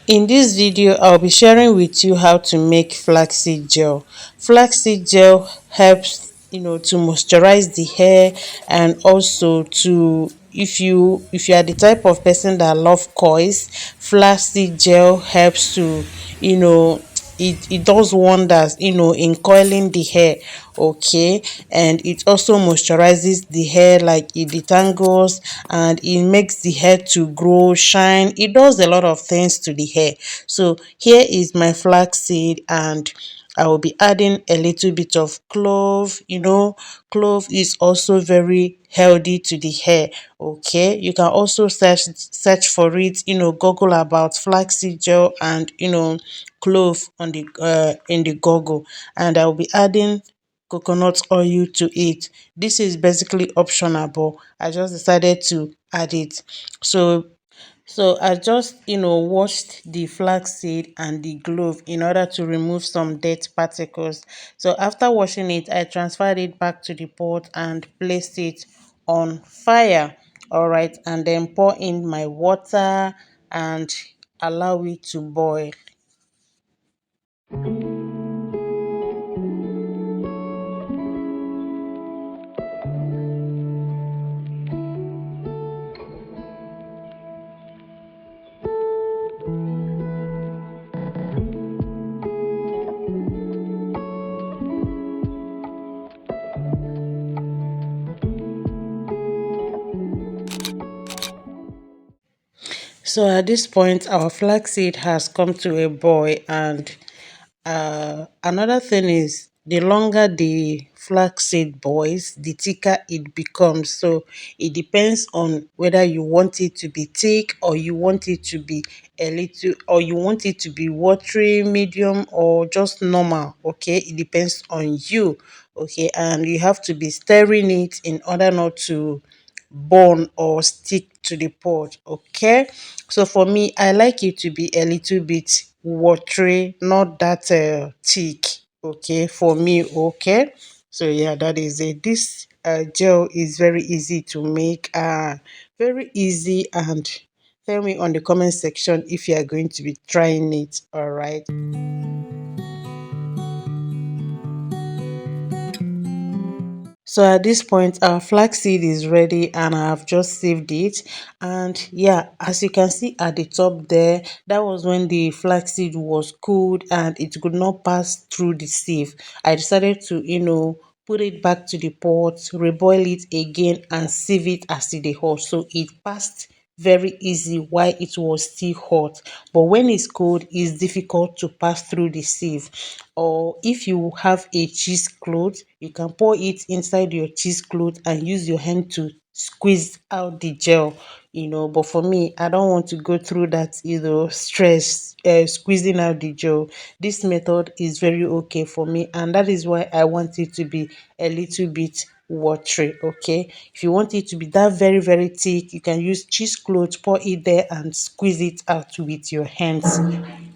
In this video, I'll be sharing with you how to make flaxseed gel. Flaxseed gel helps, to moisturize the hair, and also to, if you are the type of person that love coils, flaxseed gel helps to, you know, it does wonders, in coiling the hair. Okay, and it also moisturizes the hair, like it detangles, and it makes the hair to grow, shine. It does a lot of things to the hair. So here is my flaxseed, and I will be adding a little bit of clove. Clove is also very healthy to the hair. Okay, you can also search for it, google about flaxseed gel and clove on the in the google. And I'll be adding coconut oil to it. This is basically optional, but I just decided to add it. So I just, washed the flaxseed and the glove in order to remove some dirt particles. So after washing it, I transferred it back to the pot and placed it on fire. All right, and then pour in my water and allow it to boil. So at this point, our flaxseed has come to a boil, and another thing is, the longer the flaxseed boils, the thicker it becomes. So it depends on whether you want it to be thick, or you want it to be a little, or you want it to be watery, medium, or just normal. Okay, it depends on you. Okay, and you have to be stirring it in order not to burn or stick to the pot. Okay, so for me, I like it to be a little bit watery, not that thick. Okay, for me. Okay, so yeah, that is it. This gel is very easy to make, very easy. And tell me on the comment section if you are going to be trying it. All right. So at this point, our flaxseed is ready, and I have just saved it. And yeah, as you can see at the top there, that was when the flaxseed was cooled and it could not pass through the sieve. I decided to, put it back to the pot, reboil it again, and sieve it as it dey hot. So it passed very easy while it was still hot, but when it's cold, it's difficult to pass through the sieve. Or if you have a cheesecloth, you can pour it inside your cheesecloth and use your hand to squeeze out the gel. But for me, I don't want to go through that, stress, squeezing out the gel. This method is very okay for me, and that is why I want it to be a little bit watery. Okay, if you want it to be that very very thick, you can use cheesecloth, pour it there, and squeeze it out with your hands.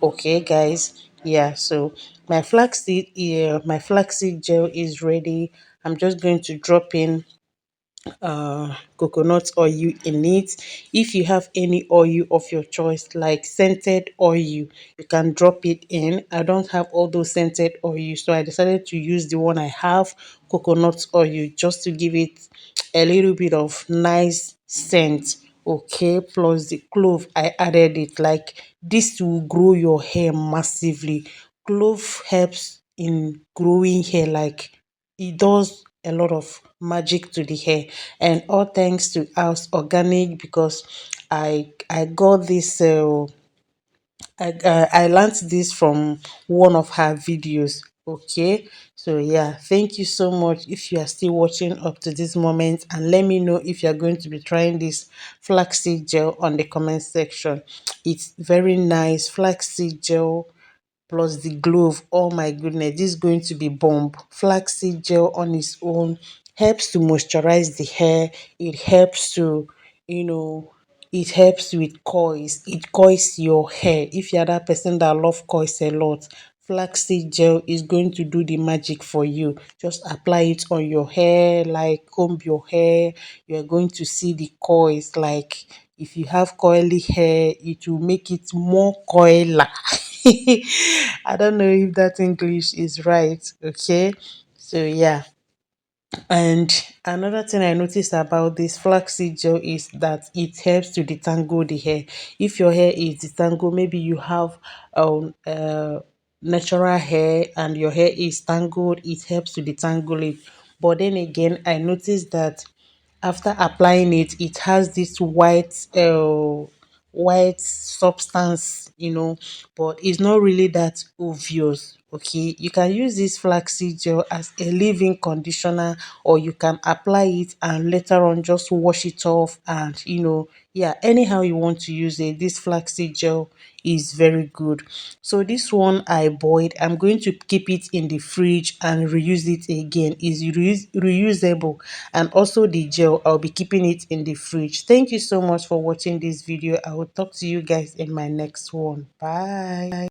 Okay, guys. Yeah, so my flaxseed gel is ready. I'm just going to drop in coconut oil in it. If you have any oil of your choice, like scented oil, you can drop it in. I don't have all those scented oil, so I decided to use the one I have, coconut oil, just to give it a little bit of nice scent. Okay, plus the clove, I added it. Like, this will grow your hair massively. Clove helps in growing hair, like it does a lot of magic to the hair. And all thanks to House Organic, because I got this I learned this from one of her videos. Okay, so yeah, thank you so much if you are still watching up to this moment, and let me know if you are going to be trying this flaxseed gel on the comment section. It's very nice. Flaxseed gel plus the glove. Oh my goodness, this is going to be bomb. Flaxseed gel on its own helps to moisturize the hair. It helps to, you know, it helps with coils. It coils your hair. If you're that person that love coils a lot, flaxseed gel is going to do the magic for you. Just apply it on your hair, like comb your hair. You're going to see the coils, like if you have curly hair, it will make it more coiler. I don't know if that English is right. Okay. So yeah, and another thing I noticed about this flaxseed gel is that it helps to detangle the hair. If your hair is detangled, maybe you have natural hair and your hair is tangled, it helps to detangle it. But then again, I noticed that after applying it, it has this white substance, but it's not really that obvious. Okay, you can use this flaxseed gel as a leave-in conditioner, or you can apply it and later on just wash it off, and yeah, anyhow you want to use it. This flaxseed gel is very good. So this one I boiled, I'm going to keep it in the fridge and reuse it again. Is reusable, and also the gel, I'll be keeping it in the fridge. Thank you so much for watching this video. I will talk to you guys in my next one. Bye.